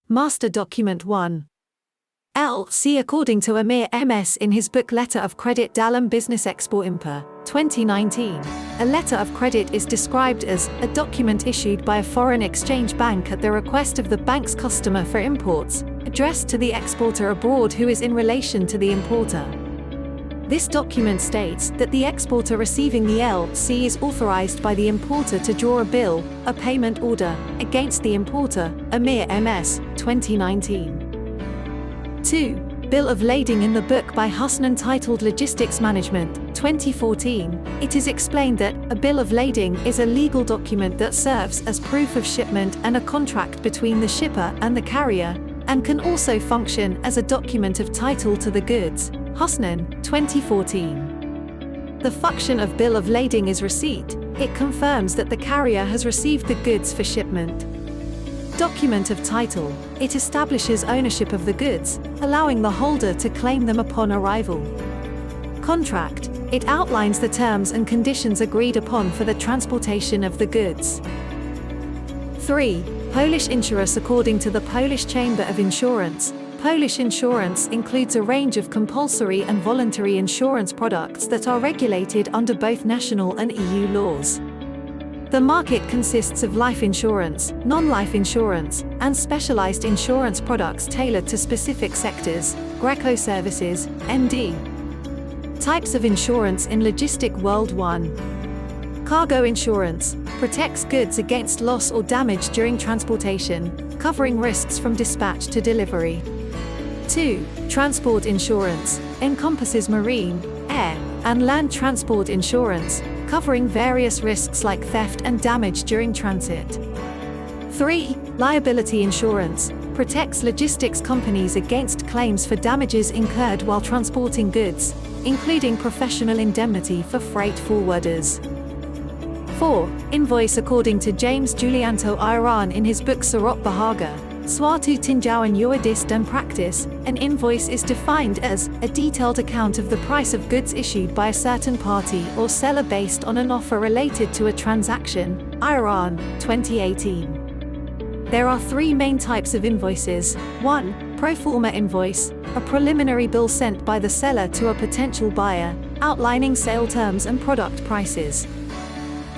Master Document 1. LC according to Amir MS in his book Letter of Credit Dalam Business Export Imper, 2019. A letter of credit is described as a document issued by a foreign exchange bank at the request of the bank's customer for imports, addressed to the exporter abroad who is in relation to the importer. This document states that the exporter receiving the LC is authorized by the importer to draw a bill, a payment order, against the importer, Amir MS, 2019. 2. Bill of lading in the book by Husnan titled Logistics Management, 2014, it is explained that a bill of lading is a legal document that serves as proof of shipment and a contract between the shipper and the carrier, and can also function as a document of title to the goods. Husnan, 2014. The function of bill of lading is receipt. It confirms that the carrier has received the goods for shipment. Document of title. It establishes ownership of the goods, allowing the holder to claim them upon arrival. Contract. It outlines the terms and conditions agreed upon for the transportation of the goods. 3. Polish insurance. According to the Polish Chamber of Insurance, Polish insurance includes a range of compulsory and voluntary insurance products that are regulated under both national and EU laws. The market consists of life insurance, non-life insurance, and specialized insurance products tailored to specific sectors. Greco Services, MD. Types of insurance in logistic world. 1. Cargo insurance protects goods against loss or damage during transportation, covering risks from dispatch to delivery. 2. Transport insurance encompasses marine, air, and land transport insurance, covering various risks like theft and damage during transit. 3. Liability insurance protects logistics companies against claims for damages incurred while transporting goods, including professional indemnity for freight forwarders. 4. Invoice. According to James Julianto Iran in his book Sarot Bahaga, Suatu Tinjauan Yuadis dan Practice, an invoice is defined as a detailed account of the price of goods issued by a certain party or seller based on an offer related to a transaction. Iran, 2018. There are 3 main types of invoices. 1. Pro forma invoice, a preliminary bill sent by the seller to a potential buyer, outlining sale terms and product prices.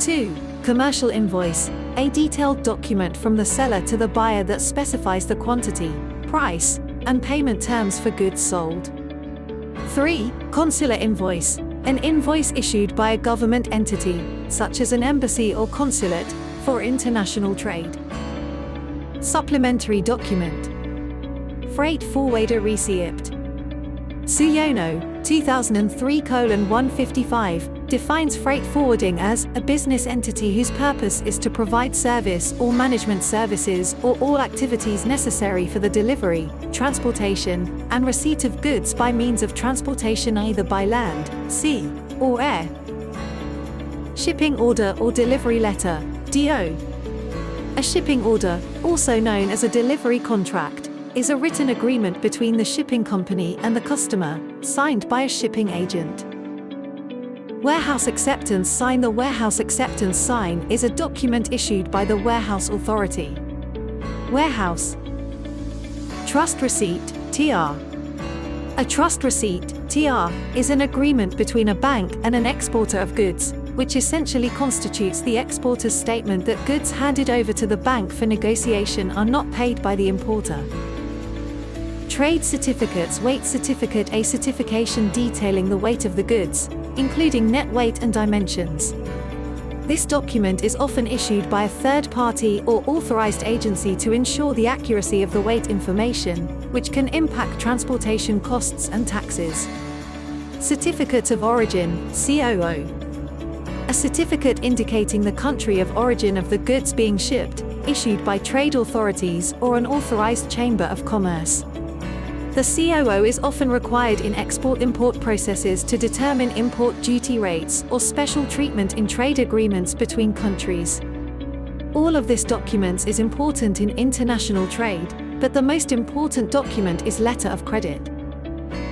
2. Commercial invoice, a detailed document from the seller to the buyer that specifies the quantity, price, and payment terms for goods sold. 3. Consular invoice, an invoice issued by a government entity, such as an embassy or consulate, for international trade. Supplementary document. Freight forwarder receipt. Suyono, 2003:155, defines freight forwarding as a business entity whose purpose is to provide service or management services or all activities necessary for the delivery, transportation, and receipt of goods by means of transportation either by land, sea, or air. Shipping order or delivery letter, DO. A shipping order, also known as a delivery contract, is a written agreement between the shipping company and the customer, signed by a shipping agent. Warehouse acceptance sign. The warehouse acceptance sign is a document issued by the warehouse authority. Warehouse. Trust receipt, TR. A trust receipt, TR, is an agreement between a bank and an exporter of goods, which essentially constitutes the exporter's statement that goods handed over to the bank for negotiation are not paid by the importer. Trade certificates. Weight certificate, a certification detailing the weight of the goods, including net weight and dimensions. This document is often issued by a third party or authorized agency to ensure the accuracy of the weight information, which can impact transportation costs and taxes. Certificate of origin, COO. A certificate indicating the country of origin of the goods being shipped, issued by trade authorities or an authorized chamber of commerce. The COO is often required in export-import processes to determine import duty rates or special treatment in trade agreements between countries. All of this documents is important in international trade, but the most important document is letter of credit.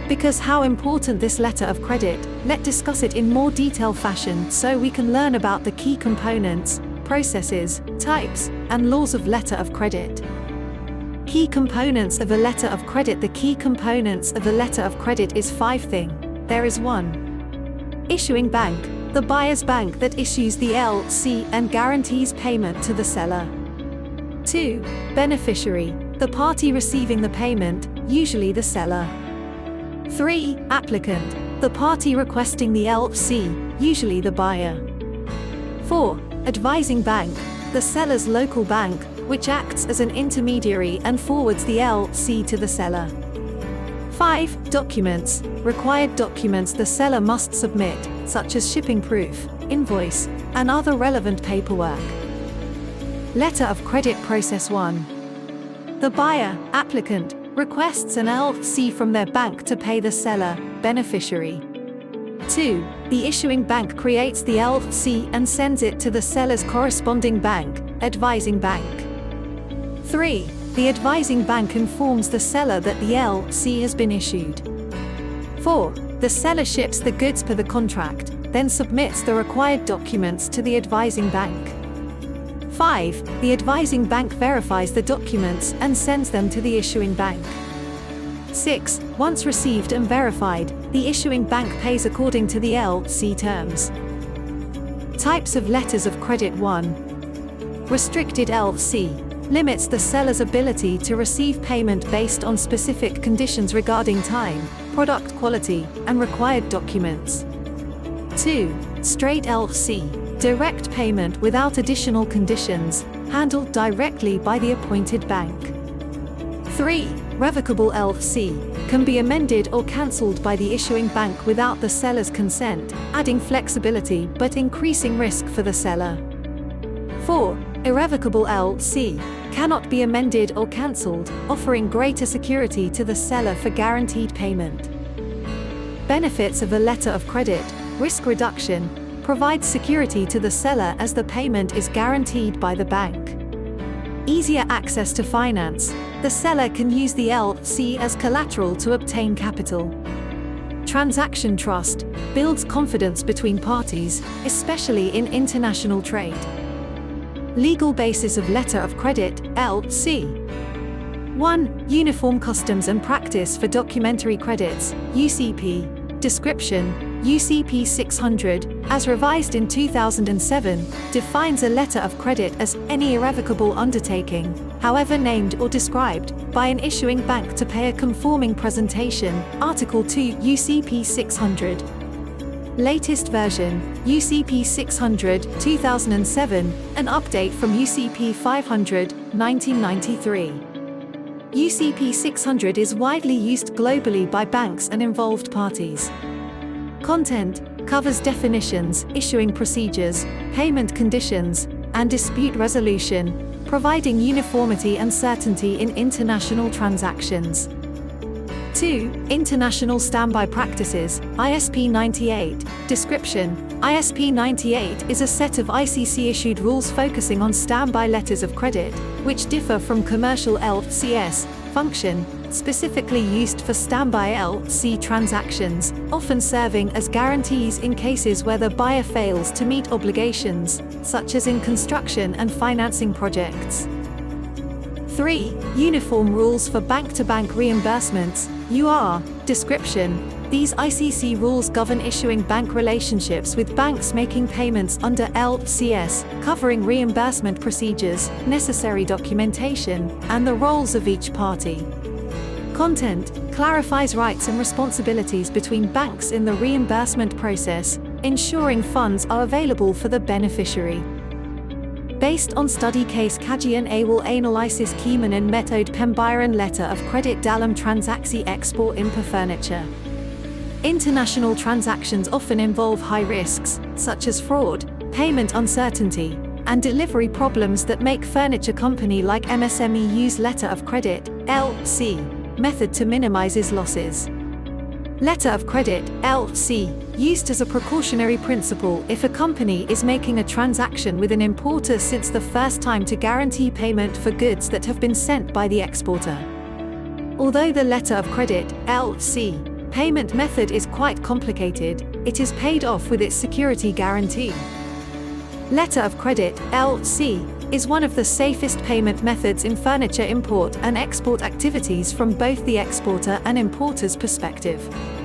Because how important this letter of credit, let's discuss it in more detailed fashion so we can learn about the key components, processes, types, and laws of letter of credit. Key components of a letter of credit. The key components of a letter of credit is 5 things. There is 1. Issuing bank, the buyer's bank that issues the LC and guarantees payment to the seller. 2. Beneficiary, the party receiving the payment, usually the seller. 3. Applicant, the party requesting the LC, usually the buyer. 4. Advising bank, the seller's local bank, which acts as an intermediary and forwards the LC to the seller. 5. Documents, required documents the seller must submit, such as shipping proof, invoice, and other relevant paperwork. Letter of credit process 1. The buyer, applicant, requests an LC from their bank to pay the seller, beneficiary. 2. The issuing bank creates the LC and sends it to the seller's corresponding bank, advising bank. 3. The advising bank informs the seller that the LC has been issued. 4. The seller ships the goods per the contract, then submits the required documents to the advising bank. 5. The advising bank verifies the documents and sends them to the issuing bank. 6. Once received and verified, the issuing bank pays according to the LC terms. Types of letters of credit. 1. Restricted LC limits the seller's ability to receive payment based on specific conditions regarding time, product quality, and required documents. 2. Straight LC, direct payment without additional conditions, handled directly by the appointed bank. 3. Revocable LC, can be amended or cancelled by the issuing bank without the seller's consent, adding flexibility but increasing risk for the seller. 4. Irrevocable LC, cannot be amended or cancelled, offering greater security to the seller for guaranteed payment. Benefits of a letter of credit. Risk reduction, provides security to the seller as the payment is guaranteed by the bank. Easier access to finance, the seller can use the LC as collateral to obtain capital. Transaction trust, builds confidence between parties, especially in international trade. Legal basis of letter of credit, LC. 1. Uniform Customs and Practice for Documentary Credits, UCP. Description: UCP 600, as revised in 2007, defines a letter of credit as any irrevocable undertaking, however named or described, by an issuing bank to pay a conforming presentation, Article 2 UCP 600. Latest version, UCP 600, 2007, an update from UCP 500, 1993. UCP 600 is widely used globally by banks and involved parties. Content covers definitions, issuing procedures, payment conditions, and dispute resolution, providing uniformity and certainty in international transactions. 2. International Standby Practices, ISP 98. Description: ISP 98 is a set of ICC-issued rules focusing on standby letters of credit, which differ from commercial LCS function, specifically used for standby LC transactions, often serving as guarantees in cases where the buyer fails to meet obligations, such as in construction and financing projects. 3. Uniform Rules for Bank-to-Bank Reimbursements, UR. Description: these ICC rules govern issuing bank relationships with banks making payments under LCS, covering reimbursement procedures, necessary documentation, and the roles of each party. Content clarifies rights and responsibilities between banks in the reimbursement process, ensuring funds are available for the beneficiary. Based on study case Kajian Awal Analysis Keyman and Method Pembayaran Letter of Credit dalam Transaksi Ekspor Impor Furniture. International transactions often involve high risks, such as fraud, payment uncertainty, and delivery problems that make furniture company like MSME use letter of credit, LC, method to minimize losses. Letter of credit, LC, used as a precautionary principle if a company is making a transaction with an importer since the first time to guarantee payment for goods that have been sent by the exporter. Although the letter of credit, LC, payment method is quite complicated, it is paid off with its security guarantee. Letter of credit, LC, is one of the safest payment methods in furniture import and export activities from both the exporter and importer's perspective.